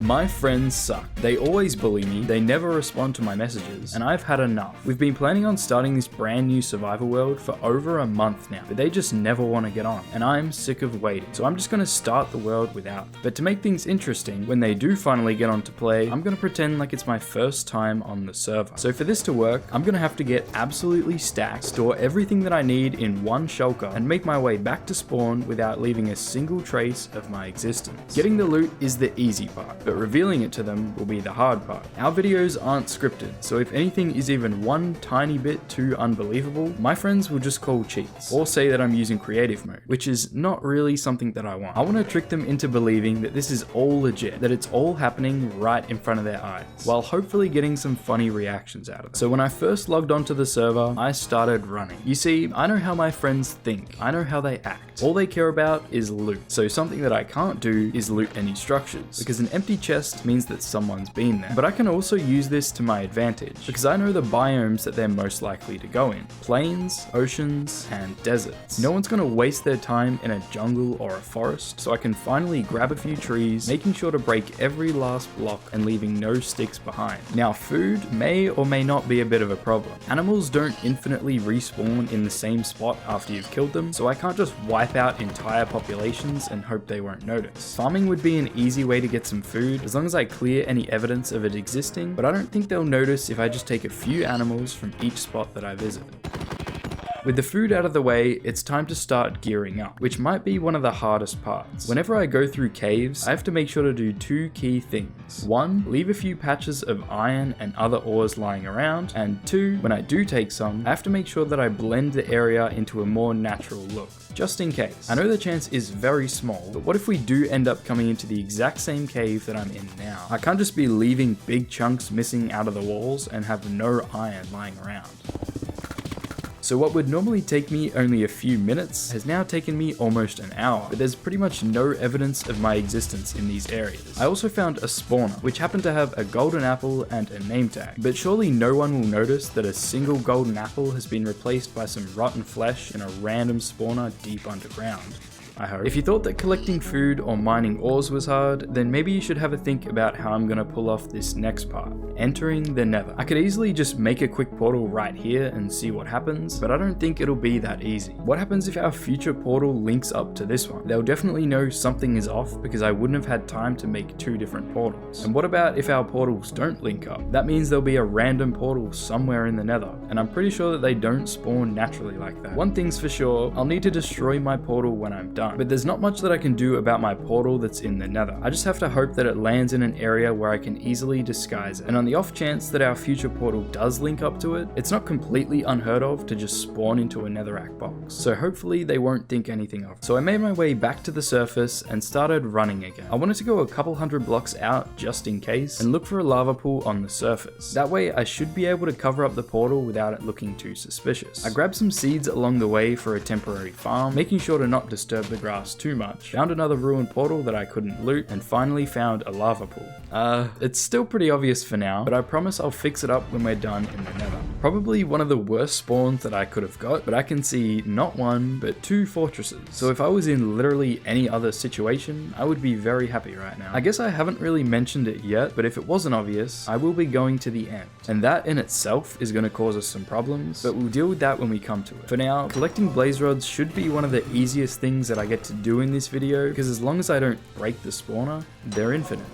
My friends suck. They always bully me, they never respond to my messages, and I've had enough. We've been planning on starting this brand new survival world for over a month now, but they just never want to get on, and I'm sick of waiting. So I'm just going to start the world without them. But to make things interesting, when they do finally get on to play, I'm going to pretend like it's my first time on the server. So for this to work, I'm going to have to get absolutely stacked, store everything that I need in one shulker, and make my way back to spawn without leaving a single trace of my existence. Getting the loot is the easy part, but revealing it to them will be the hard part. Our videos aren't scripted, so if anything is even one tiny bit too unbelievable, my friends will just call cheats, or say that I'm using creative mode, which is not really something that I want. I want to trick them into believing that this is all legit, that it's all happening right in front of their eyes, while hopefully getting some funny reactions out of it. So when I first logged onto the server, I started running. You see, I know how my friends think, I know how they act. All they care about is loot, so something that I can't do is loot any structures, because an empty chest means that someone's been there. But I can also use this to my advantage, because I know the biomes that they're most likely to go in. Plains, oceans, and deserts. No one's gonna waste their time in a jungle or a forest, so I can finally grab a few trees, making sure to break every last block and leaving no sticks behind. Now food may or may not be a bit of a problem. Animals don't infinitely respawn in the same spot after you've killed them, so I can't just wipe out entire populations and hope they won't notice. Farming would be an easy way to get some food, as long as I clear any evidence of it existing, but I don't think they'll notice if I just take a few animals from each spot that I visit. With the food out of the way, it's time to start gearing up, which might be one of the hardest parts. Whenever I go through caves, I have to make sure to do two key things. One, leave a few patches of iron and other ores lying around, and two, when I do take some, I have to make sure that I blend the area into a more natural look, just in case. I know the chance is very small, but what if we do end up coming into the exact same cave that I'm in now? I can't just be leaving big chunks missing out of the walls and have no iron lying around. So what would normally take me only a few minutes has now taken me almost an hour, but there's pretty much no evidence of my existence in these areas. I also found a spawner, which happened to have a golden apple and a name tag, but surely no one will notice that a single golden apple has been replaced by some rotten flesh in a random spawner deep underground. I hope. If you thought that collecting food or mining ores was hard, then maybe you should have a think about how I'm gonna pull off this next part, entering the nether. I could easily just make a quick portal right here and see what happens, but I don't think it'll be that easy. What happens if our future portal links up to this one? They'll definitely know something is off because I wouldn't have had time to make two different portals. And what about if our portals don't link up? That means there'll be a random portal somewhere in the nether, and I'm pretty sure that they don't spawn naturally like that. One thing's for sure, I'll need to destroy my portal when I'm done. But there's not much that I can do about my portal that's in the nether. I just have to hope that it lands in an area where I can easily disguise it. And on the off chance that our future portal does link up to it, it's not completely unheard of to just spawn into a netherrack box. So hopefully they won't think anything of it. So I made my way back to the surface and started running again. I wanted to go a couple hundred blocks out just in case and look for a lava pool on the surface. That way I should be able to cover up the portal without it looking too suspicious. I grabbed some seeds along the way for a temporary farm, making sure to not disturb the grass too much, found another ruined portal that I couldn't loot, and finally found a lava pool. It's still pretty obvious for now, but I promise I'll fix it up when we're done in the nether. Probably one of the worst spawns that I could have got, but I can see not one, but two fortresses. So if I was in literally any other situation, I would be very happy right now. I guess I haven't really mentioned it yet, but if it wasn't obvious, I will be going to the end. And that in itself is going to cause us some problems, but we'll deal with that when we come to it. For now, collecting blaze rods should be one of the easiest things that I get to do in this video, because as long as I don't break the spawner, they're infinite.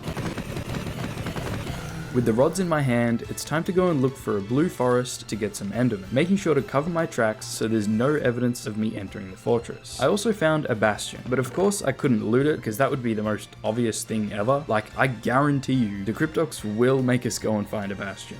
With the rods in my hand, it's time to go and look for a blue forest to get some endermen, making sure to cover my tracks so there's no evidence of me entering the fortress. I also found a bastion, but of course I couldn't loot it because that would be the most obvious thing ever. Like, I guarantee you, the Cryptox will make us go and find a bastion.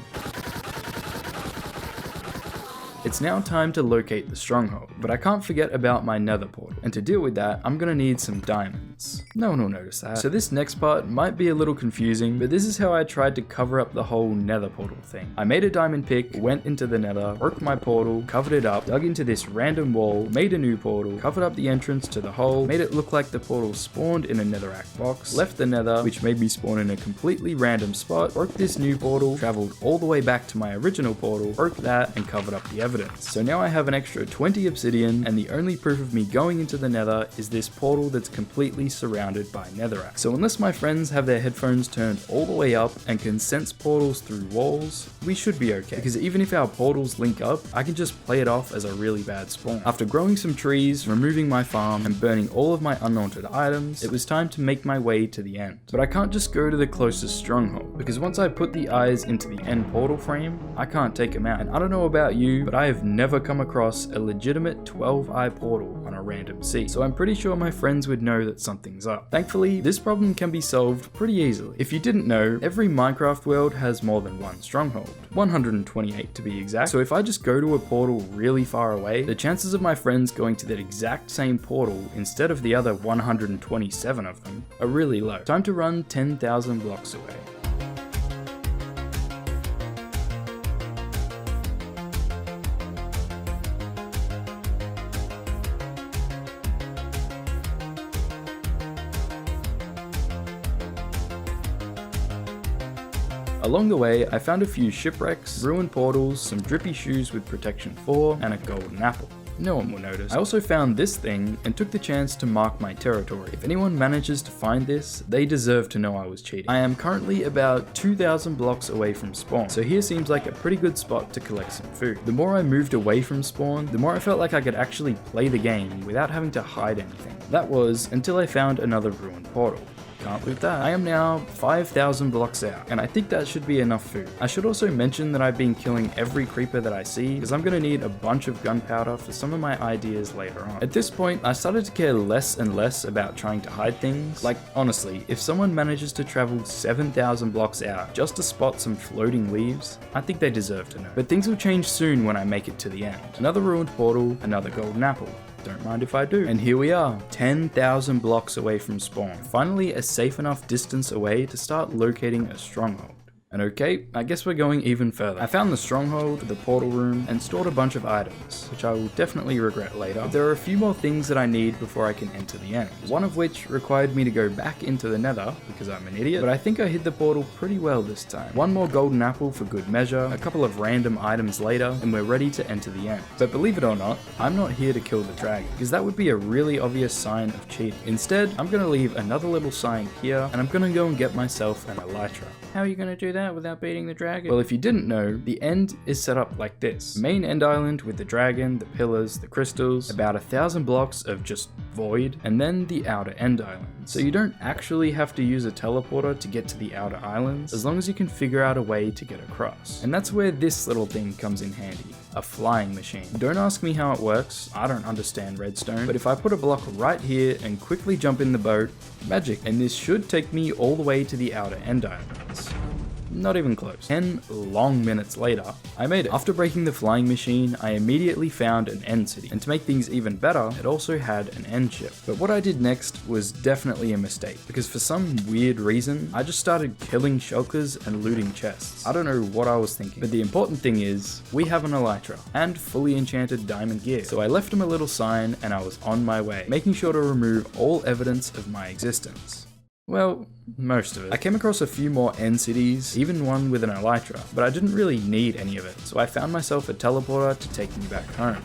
It's now time to locate the stronghold, but I can't forget about my nether portal, and to deal with that, I'm gonna need some diamonds. No one will notice that. So this next part might be a little confusing, but this is how I tried to cover up the whole nether portal thing. I made a diamond pick, went into the nether, broke my portal, covered it up, dug into this random wall, made a new portal, covered up the entrance to the hole, made it look like the portal spawned in a netherrack box, left the nether, which made me spawn in a completely random spot, broke this new portal, traveled all the way back to my original portal, broke that, and covered up the evidence. evidence. So now I have an extra 20 obsidian, and the only proof of me going into the nether is this portal that's completely surrounded by netherrack. So unless my friends have their headphones turned all the way up and can sense portals through walls, we should be okay. Because even if our portals link up, I can just play it off as a really bad spawn. After growing some trees, removing my farm, and burning all of my unwanted items, it was time to make my way to the end. But I can't just go to the closest stronghold, because once I put the eyes into the end portal frame, I can't take them out. And I don't know about you, but I have never come across a legitimate 12-eye portal on a random sea. So I'm pretty sure my friends would know that something's up. Thankfully, this problem can be solved pretty easily. If you didn't know, every Minecraft world has more than one stronghold. 128 to be exact. So if I just go to a portal really far away, the chances of my friends going to that exact same portal instead of the other 127 of them are really low. Time to run 10,000 blocks away. Along the way, I found a few shipwrecks, ruined portals, some drippy shoes with protection 4, and a golden apple. No one will notice. I also found this thing and took the chance to mark my territory. If anyone manages to find this, they deserve to know I was cheating. I am currently about 2,000 blocks away from spawn, so here seems like a pretty good spot to collect some food. The more I moved away from spawn, the more I felt like I could actually play the game without having to hide anything. That was until I found another ruined portal. Can't loot that. I am now 5,000 blocks out, and I think that should be enough food. I should also mention that I've been killing every creeper that I see, because I'm going to need a bunch of gunpowder for some of my ideas later on. At this point, I started to care less and less about trying to hide things. Like, honestly, if someone manages to travel 7,000 blocks out just to spot some floating leaves, I think they deserve to know. But things will change soon when I make it to the end. Another ruined portal, another golden apple. Don't mind if I do. And here we are, 10,000 blocks away from spawn. Finally a safe enough distance away to start locating a stronghold. And okay, I guess we're going even further. I found the stronghold, the portal room, and stored a bunch of items, which I will definitely regret later. But there are a few more things that I need before I can enter the end. One of which required me to go back into the nether, because I'm an idiot, but I think I hid the portal pretty well this time. One more golden apple for good measure, a couple of random items later, and we're ready to enter the end. But believe it or not, I'm not here to kill the dragon, because that would be a really obvious sign of cheating. Instead, I'm going to leave another little sign here, and I'm going to go and get myself an elytra. How are you going to do that without beating the dragon? Well, if you didn't know, the end is set up like this. Main end island with the dragon, the pillars, the crystals, about 1,000 blocks of just void, and then the outer end island. So you don't actually have to use a teleporter to get to the outer islands, as long as you can figure out a way to get across. And that's where this little thing comes in handy. A flying machine. Don't ask me how it works, I don't understand redstone, but if I put a block right here and quickly jump in the boat, magic, and this should take me all the way to the outer end islands. Not even close. 10 long minutes later, I made it. After breaking the flying machine, I immediately found an end city, and to make things even better, it also had an end ship. But what I did next was definitely a mistake, because for some weird reason, I just started killing shulkers and looting chests. I don't know what I was thinking, but the important thing is, we have an elytra, and fully enchanted diamond gear. So I left him a little sign, and I was on my way, making sure to remove all evidence of my existence. Well, most of it. I came across a few more end cities, even one with an elytra, but I didn't really need any of it, so I found myself a teleporter to take me back home.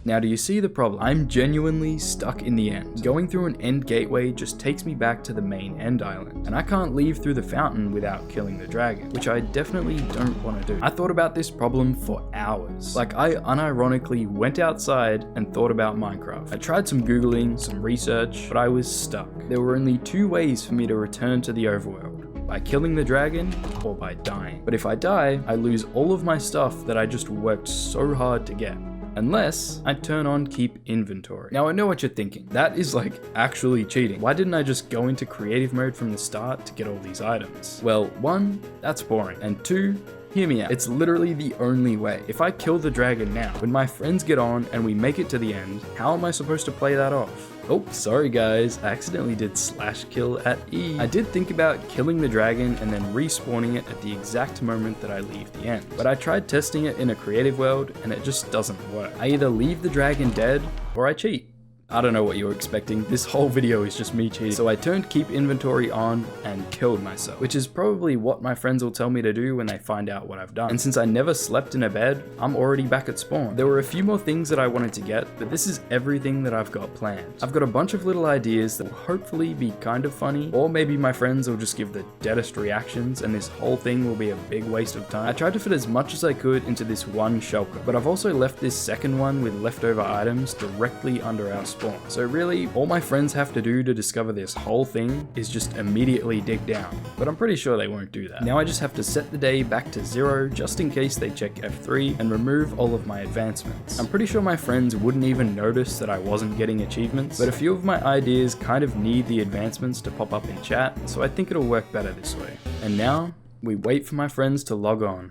Now, do you see the problem? I'm genuinely stuck in the end. Going through an end gateway just takes me back to the main end island, and I can't leave through the fountain without killing the dragon, which I definitely don't want to do. I thought about this problem for hours. Like, I unironically went outside and thought about Minecraft. I tried some Googling, some research, but I was stuck. There were only two ways for me to return to the overworld. By killing the dragon, or by dying. But if I die, I lose all of my stuff that I just worked so hard to get. Unless I turn on keep inventory. Now I know what you're thinking. That is like actually cheating. Why didn't I just go into creative mode from the start to get all these items? Well, one, that's boring. And two, hear me out. It's literally the only way. If I kill the dragon now, when my friends get on and we make it to the end, how am I supposed to play that off? Oh, sorry guys, I accidentally did /kill at E. I did think about killing the dragon and then respawning it at the exact moment that I leave the end. But I tried testing it in a creative world and it just doesn't work. I either leave the dragon dead or I cheat. I don't know what you were expecting, this whole video is just me cheating. So I turned keep inventory on and killed myself, which is probably what my friends will tell me to do when they find out what I've done. And since I never slept in a bed, I'm already back at spawn. There were a few more things that I wanted to get, but this is everything that I've got planned. I've got a bunch of little ideas that will hopefully be kind of funny, or maybe my friends will just give the deadest reactions and this whole thing will be a big waste of time. I tried to fit as much as I could into this one shulker, but I've also left this second one with leftover items directly under our spawn. So really, all my friends have to do to discover this whole thing is just immediately dig down, but I'm pretty sure they won't do that. Now I just have to set the day back to 0 just in case they check F3 and remove all of my advancements. I'm pretty sure my friends wouldn't even notice that I wasn't getting achievements, but a few of my ideas kind of need the advancements to pop up in chat, so I think it'll work better this way. And now, we wait for my friends to log on.